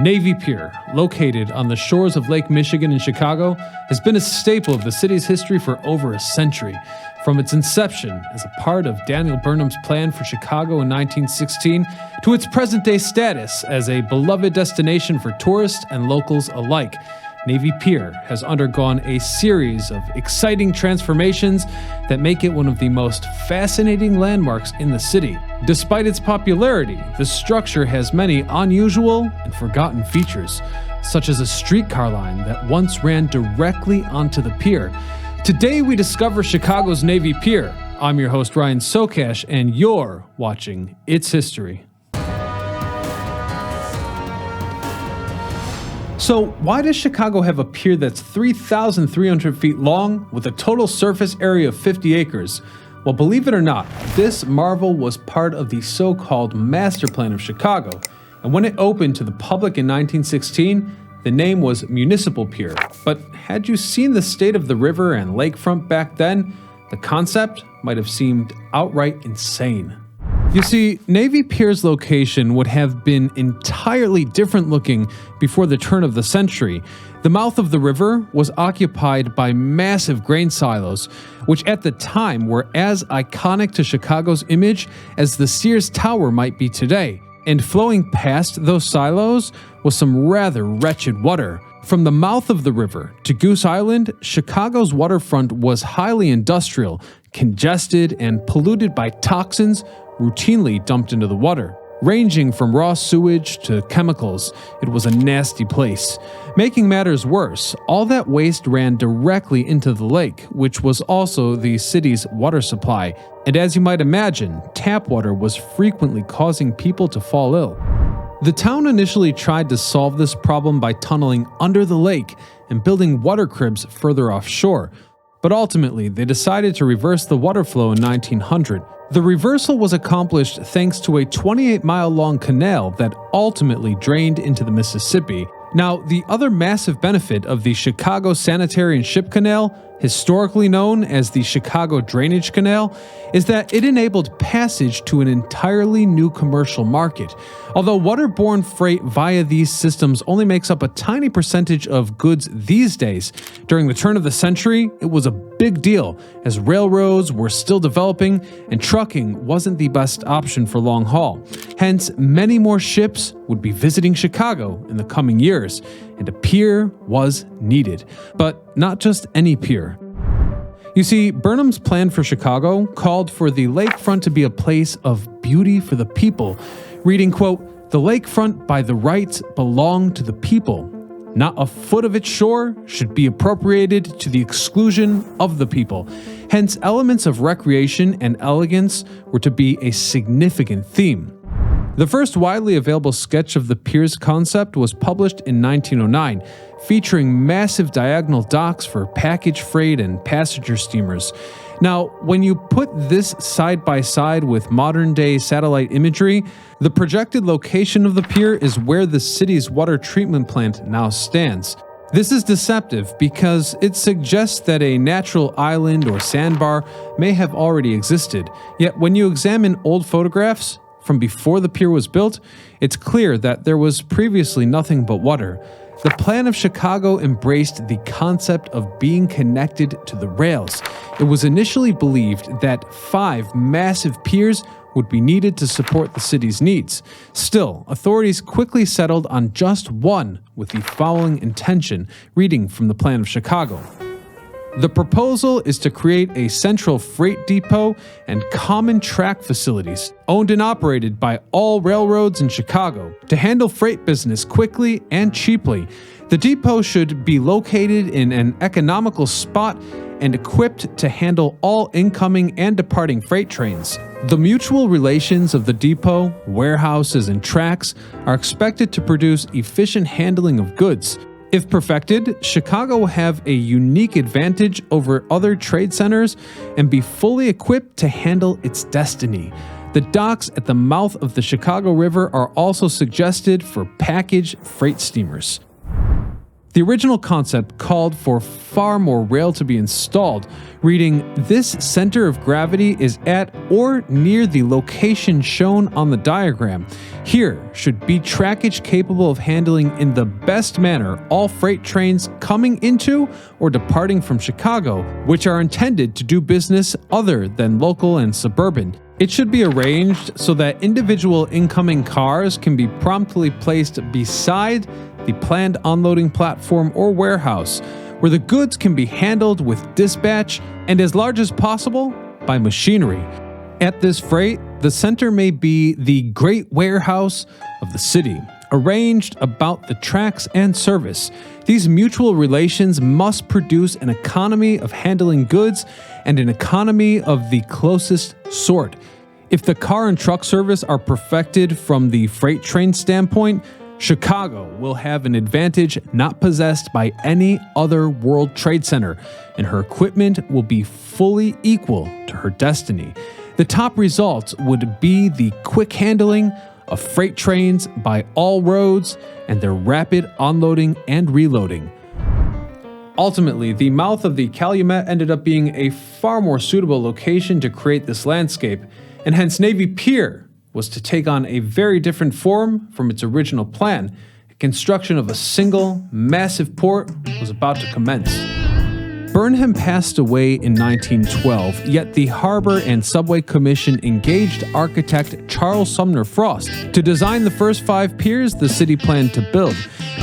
Navy Pier, located on the shores of Lake Michigan in Chicago, has been a staple of the city's history for over a century. From its inception as a part of Daniel Burnham's plan for Chicago in 1916 to its present-day status as a beloved destination for tourists and locals alike, Navy Pier has undergone a series of exciting transformations that make it one of the most fascinating landmarks in the city. Despite its popularity, the structure has many unusual and forgotten features, such as a streetcar line that once ran directly onto the pier. Today we discover Chicago's Navy Pier. I'm your host Ryan Socash, and you're watching It's History. So why does Chicago have a pier that's 3,300 feet long with a total surface area of 50 acres? Well, believe it or not, this marvel was part of the so-called master plan of Chicago. And when it opened to the public in 1916, the name was Municipal Pier. But had you seen the state of the river and lakefront back then, the concept might have seemed outright insane. You see, Navy Pier's location would have been entirely different looking before the turn of the century. The mouth of the river was occupied by massive grain silos, which at the time were as iconic to Chicago's image as the Sears Tower might be today. And flowing past those silos was some rather wretched water. From the mouth of the river to Goose Island, Chicago's waterfront was highly industrial, congested, and polluted by toxins routinely dumped into the water. Ranging from raw sewage to chemicals, it was a nasty place. Making matters worse, all that waste ran directly into the lake, which was also the city's water supply. And as you might imagine, tap water was frequently causing people to fall ill. The town initially tried to solve this problem by tunneling under the lake and building water cribs further offshore. But ultimately, they decided to reverse the water flow in 1900. The reversal was accomplished thanks to a 28-mile-long canal that ultimately drained into the Mississippi. Now, the other massive benefit of the Chicago Sanitary and Ship Canal, historically known as the Chicago Drainage Canal, is that it enabled passage to an entirely new commercial market. Although waterborne freight via these systems only makes up a tiny percentage of goods these days, during the turn of the century, it was a big deal as railroads were still developing and trucking wasn't the best option for long haul. Hence, many more ships would be visiting Chicago in the coming years, and a pier was needed. But not just any pier. You see, Burnham's plan for Chicago called for the lakefront to be a place of beauty for the people, reading, quote, "The lakefront by the rights belong to the people. Not a foot of its shore should be appropriated to the exclusion of the people." Hence, elements of recreation and elegance were to be a significant theme. The first widely available sketch of the pier's concept was published in 1909, featuring massive diagonal docks for package freight and passenger steamers. Now, when you put this side by side with modern-day satellite imagery, the projected location of the pier is where the city's water treatment plant now stands. This is deceptive because it suggests that a natural island or sandbar may have already existed. Yet when you examine old photographs from before the pier was built, it's clear that there was previously nothing but water. The plan of Chicago embraced the concept of being connected to the rails. It was initially believed that 5 massive piers would be needed to support the city's needs. Still, authorities quickly settled on just one with the following intention, reading from the plan of Chicago. The proposal is to create a central freight depot and common track facilities, owned and operated by all railroads in Chicago, to handle freight business quickly and cheaply. The depot should be located in an economical spot and equipped to handle all incoming and departing freight trains. The mutual relations of the depot, warehouses, and tracks are expected to produce efficient handling of goods. If perfected, Chicago will have a unique advantage over other trade centers and be fully equipped to handle its destiny. The docks at the mouth of the Chicago River are also suggested for package freight steamers. The original concept called for far more rail to be installed, reading, "This center of gravity is at or near the location shown on the diagram. Here should be trackage capable of handling in the best manner all freight trains coming into or departing from Chicago, which are intended to do business other than local and suburban. It should be arranged so that individual incoming cars can be promptly placed beside the planned unloading platform or warehouse, where the goods can be handled with dispatch and as large as possible by machinery. At this freight, the center may be the great warehouse of the city, arranged about the tracks and service. These mutual relations must produce an economy of handling goods and an economy of the closest sort. If the car and truck service are perfected from the freight train standpoint, Chicago will have an advantage not possessed by any other World Trade Center, and her equipment will be fully equal to her destiny. The top result would be the quick handling of freight trains by all roads and their rapid unloading and reloading." Ultimately, the mouth of the Calumet ended up being a far more suitable location to create this landscape, and hence Navy Pier was to take on a very different form from its original plan. Construction of a single, massive port was about to commence. Burnham passed away in 1912, yet the Harbor and Subway Commission engaged architect Charles Sumner Frost to design the first 5 piers the city planned to build,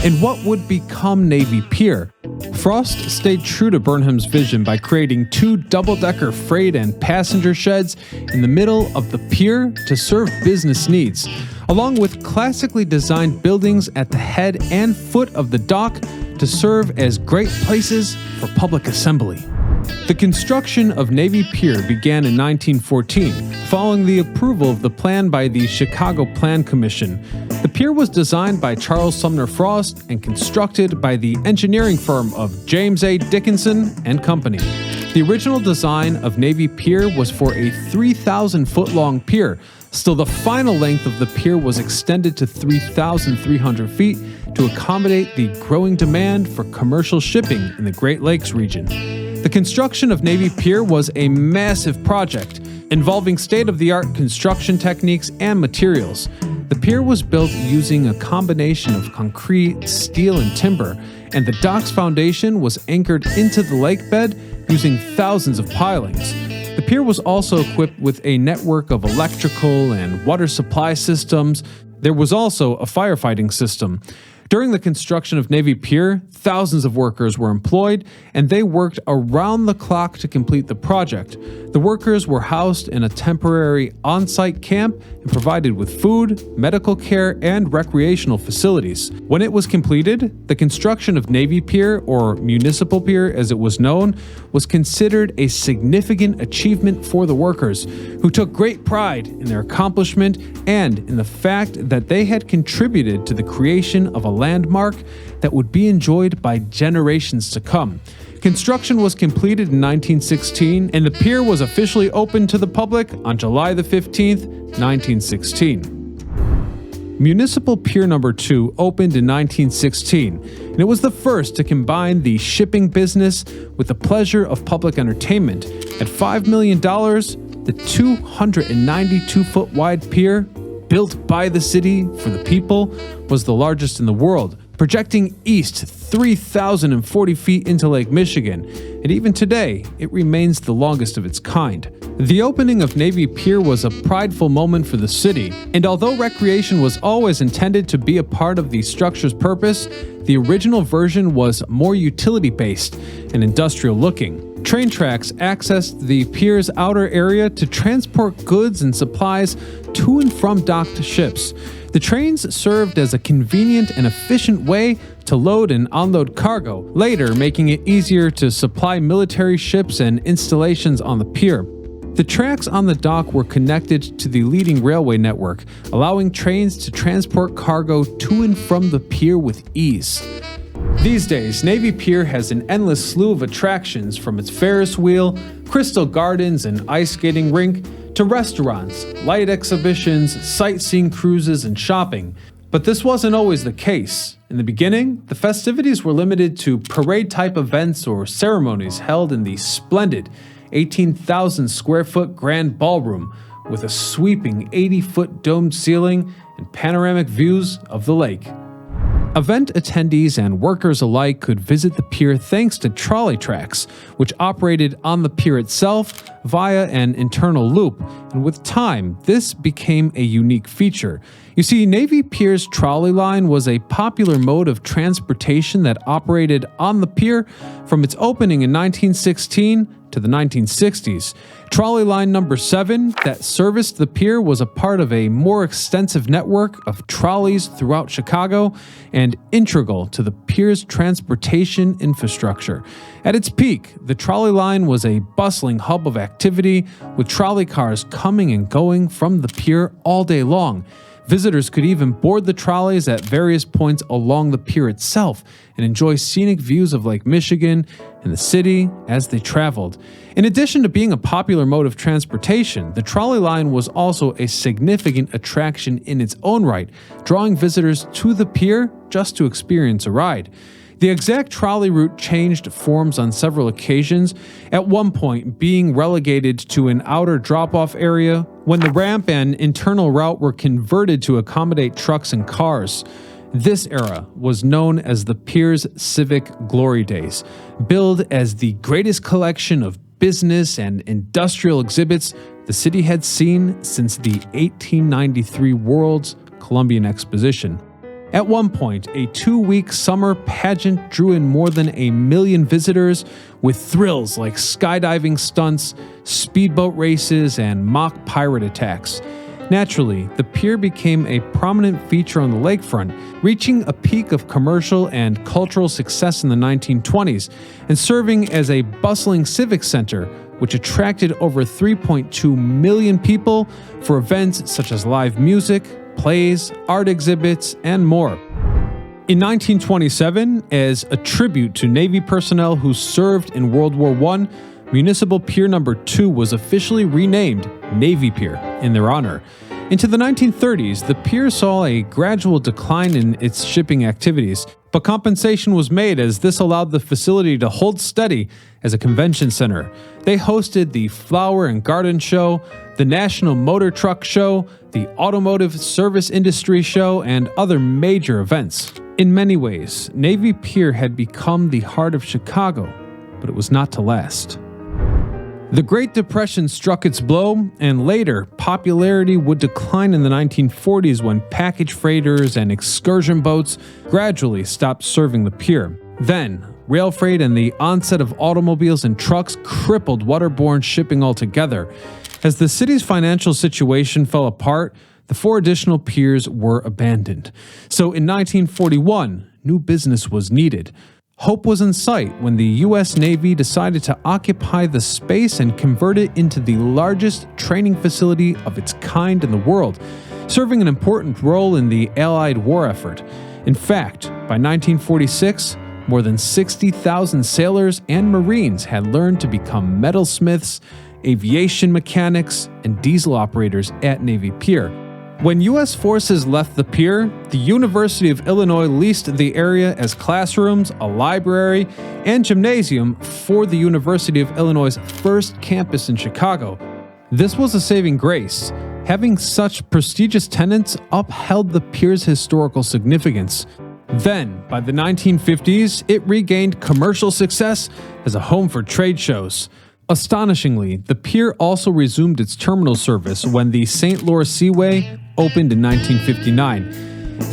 in what would become Navy Pier. Frost stayed true to Burnham's vision by creating 2 double-decker freight and passenger sheds in the middle of the pier to serve business needs, along with classically designed buildings at the head and foot of the dock to serve as great places for public assembly. The construction of Navy Pier began in 1914, following the approval of the plan by the Chicago Plan Commission. The pier was designed by Charles Sumner Frost and constructed by the engineering firm of James A. Dickinson and Company. The original design of Navy Pier was for a 3,000-foot-long pier. Still, the final length of the pier was extended to 3,300 feet to accommodate the growing demand for commercial shipping in the Great Lakes region. The construction of Navy Pier was a massive project involving state-of-the-art construction techniques and materials. The pier was built using a combination of concrete, steel, and timber, and the dock's foundation was anchored into the lake bed using thousands of pilings. The pier was also equipped with a network of electrical and water supply systems. There was also a firefighting system. During the construction of Navy Pier, thousands of workers were employed, and they worked around the clock to complete the project. The workers were housed in a temporary on-site camp and provided with food, medical care, and recreational facilities. When it was completed, the construction of Navy Pier, or Municipal Pier as it was known, was considered a significant achievement for the workers, who took great pride in their accomplishment and in the fact that they had contributed to the creation of a landmark that would be enjoyed by generations to come. Construction was completed in 1916, and the pier was officially opened to the public on July the 15th, 1916. Municipal Pier No. 2 opened in 1916, and it was the first to combine the shipping business with the pleasure of public entertainment. At $5 million, the 292-foot wide pier, built by the city for the people, was the largest in the world, projecting east 3,040 feet into Lake Michigan, and even today, it remains the longest of its kind. The opening of Navy Pier was a prideful moment for the city, and although recreation was always intended to be a part of the structure's purpose, the original version was more utility-based and industrial-looking. Train tracks accessed the pier's outer area to transport goods and supplies to and from docked ships. The trains served as a convenient and efficient way to load and unload cargo, later making it easier to supply military ships and installations on the pier. The tracks on the dock were connected to the leading railway network, allowing trains to transport cargo to and from the pier with ease. These days, Navy Pier has an endless slew of attractions, from its Ferris wheel, crystal gardens, and ice skating rink, to restaurants, light exhibitions, sightseeing cruises, and shopping. But this wasn't always the case. In the beginning, the festivities were limited to parade-type events or ceremonies held in the splendid 18,000 square foot grand ballroom with a sweeping 80-foot domed ceiling and panoramic views of the lake. Event attendees and workers alike could visit the pier thanks to trolley tracks, which operated on the pier itself via an internal loop, and with time, this became a unique feature. You see, Navy Pier's trolley line was a popular mode of transportation that operated on the pier from its opening in 1916 to the 1960s. Trolley line number 7 that serviced the pier was a part of a more extensive network of trolleys throughout Chicago and integral to the pier's transportation infrastructure. At its peak, the trolley line was a bustling hub of activity with trolley cars coming and going from the pier all day long. Visitors could even board the trolleys at various points along the pier itself and enjoy scenic views of Lake Michigan and the city as they traveled. In addition to being a popular mode of transportation, the trolley line was also a significant attraction in its own right, drawing visitors to the pier just to experience a ride. The exact trolley route changed forms on several occasions, at one point being relegated to an outer drop-off area when the ramp and internal route were converted to accommodate trucks and cars. This era was known as the Pier's Civic Glory Days, billed as the greatest collection of business and industrial exhibits the city had seen since the 1893 World's Columbian Exposition. At one point, a 2-week summer pageant drew in more than 1 million visitors with thrills like skydiving stunts, speedboat races, and mock pirate attacks. Naturally, the pier became a prominent feature on the lakefront, reaching a peak of commercial and cultural success in the 1920s and serving as a bustling civic center, which attracted over 3.2 million people for events such as live music, plays, art exhibits, and more. In 1927, as a tribute to Navy personnel who served in World War I, Municipal Pier No. 2 was officially renamed Navy Pier in their honor. Into the 1930s, the pier saw a gradual decline in its shipping activities, but compensation was made as this allowed the facility to hold steady as a convention center. They hosted the Flower and Garden Show, the National Motor Truck Show, the Automotive Service Industry Show, and other major events. In many ways, Navy Pier had become the heart of Chicago, but it was not to last. The Great Depression struck its blow, and later, popularity would decline in the 1940s when package freighters and excursion boats gradually stopped serving the pier. Then, rail freight and the onset of automobiles and trucks crippled waterborne shipping altogether. As the city's financial situation fell apart, the 4 additional piers were abandoned. So in 1941, new business was needed. Hope was in sight when the U.S. Navy decided to occupy the space and convert it into the largest training facility of its kind in the world, serving an important role in the Allied war effort. In fact, by 1946, more than 60,000 sailors and Marines had learned to become metalsmiths, aviation mechanics, and diesel operators at Navy Pier. When U.S. forces left the pier, the University of Illinois leased the area as classrooms, a library, and gymnasium for the University of Illinois' first campus in Chicago. This was a saving grace. Having such prestigious tenants upheld the pier's historical significance. Then, by the 1950s, it regained commercial success as a home for trade shows. Astonishingly, the pier also resumed its terminal service when the St. Louis Seaway opened in 1959.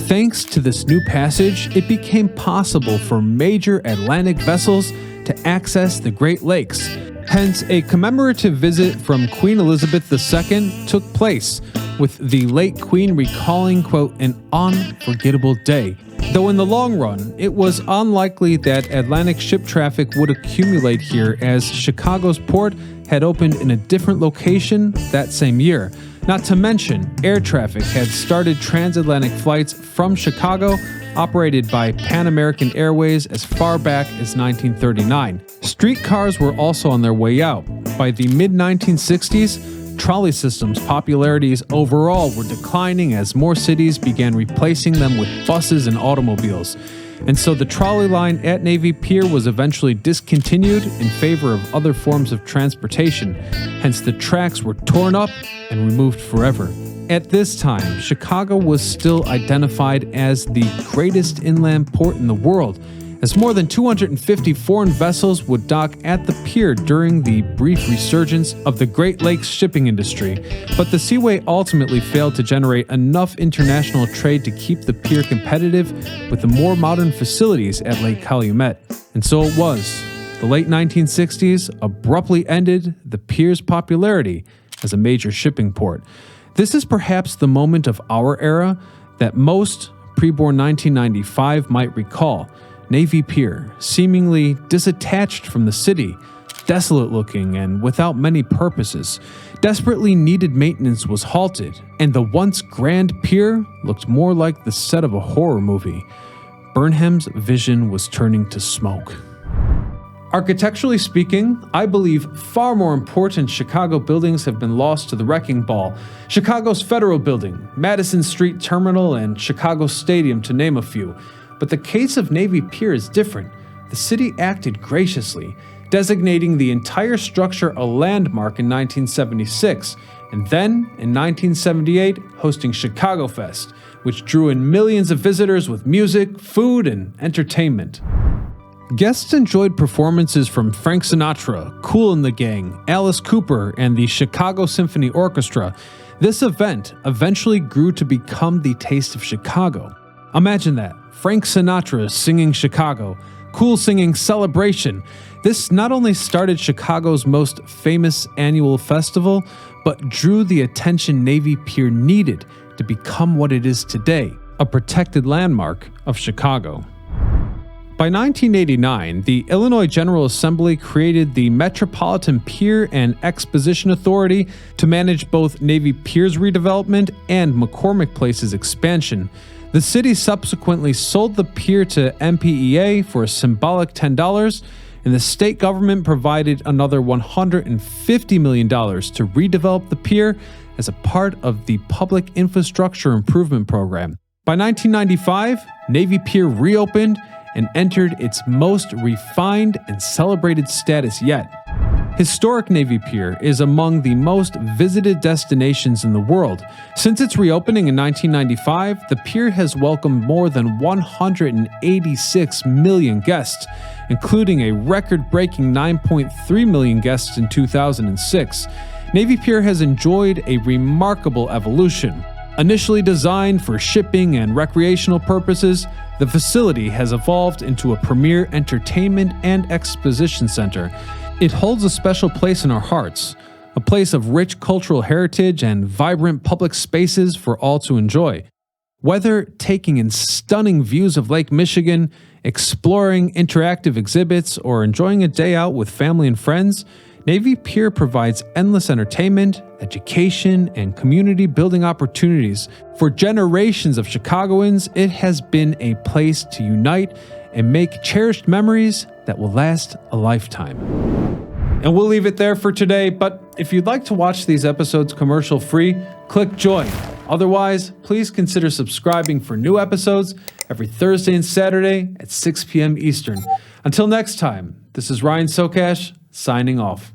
Thanks to this new passage, it became possible for major Atlantic vessels to access the Great Lakes. Hence, a commemorative visit from Queen Elizabeth II took place, with the late Queen recalling, quote, an unforgettable day. Though in the long run, it was unlikely that Atlantic ship traffic would accumulate here as Chicago's port had opened in a different location that same year. Not to mention, air traffic had started transatlantic flights from Chicago operated by Pan American Airways as far back as 1939. Streetcars were also on their way out. By the mid-1960s, Trolley systems' popularities overall were declining as more cities began replacing them with buses and automobiles. And so the trolley line at Navy Pier was eventually discontinued in favor of other forms of transportation. Hence, the tracks were torn up and removed forever. At this time, Chicago was still identified as the greatest inland port in the world, as more than 250 foreign vessels would dock at the pier during the brief resurgence of the Great Lakes shipping industry. But the Seaway ultimately failed to generate enough international trade to keep the pier competitive with the more modern facilities at Lake Calumet. And so it was. The late 1960s abruptly ended the pier's popularity as a major shipping port. This is perhaps the moment of our era that most pre-born 1995 might recall. Navy Pier, seemingly disattached from the city, desolate looking and without many purposes. Desperately needed maintenance was halted, and the once grand pier looked more like the set of a horror movie. Burnham's vision was turning to smoke. Architecturally speaking, I believe far more important Chicago buildings have been lost to the wrecking ball. Chicago's Federal Building, Madison Street Terminal, and Chicago Stadium, to name a few. But the case of Navy Pier is different. The city acted graciously, designating the entire structure a landmark in 1976, and then, in 1978, hosting Chicago Fest, which drew in millions of visitors with music, food, and entertainment. Guests enjoyed performances from Frank Sinatra, Kool and the Gang, Alice Cooper, and the Chicago Symphony Orchestra. This event eventually grew to become the taste of Chicago. Imagine that. Frank Sinatra singing Chicago, Kool singing Celebration. This not only started Chicago's most famous annual festival, but drew the attention Navy Pier needed to become what it is today, a protected landmark of Chicago. By 1989, the Illinois General Assembly created the Metropolitan Pier and Exposition Authority to manage both Navy Pier's redevelopment and McCormick Place's expansion. The city subsequently sold the pier to MPEA for a symbolic $10, and the state government provided another $150 million to redevelop the pier as a part of the Public Infrastructure Improvement Program. By 1995, Navy Pier reopened and entered its most refined and celebrated status yet. Historic Navy Pier is among the most visited destinations in the world. Since its reopening in 1995, the pier has welcomed more than 186 million guests, including a record-breaking 9.3 million guests in 2006. Navy Pier has enjoyed a remarkable evolution. Initially designed for shipping and recreational purposes, the facility has evolved into a premier entertainment and exposition center. It holds a special place in our hearts, a place of rich cultural heritage and vibrant public spaces for all to enjoy. Whether taking in stunning views of Lake Michigan, exploring interactive exhibits, or enjoying a day out with family and friends, Navy Pier provides endless entertainment, education, and community building opportunities. For generations of Chicagoans, it has been a place to unite and make cherished memories that will last a lifetime. And we'll leave it there for today, but if you'd like to watch these episodes commercial-free, click join. Otherwise, please consider subscribing for new episodes every Thursday and Saturday at 6 p.m. Eastern. Until next time, this is Ryan Sokash, signing off.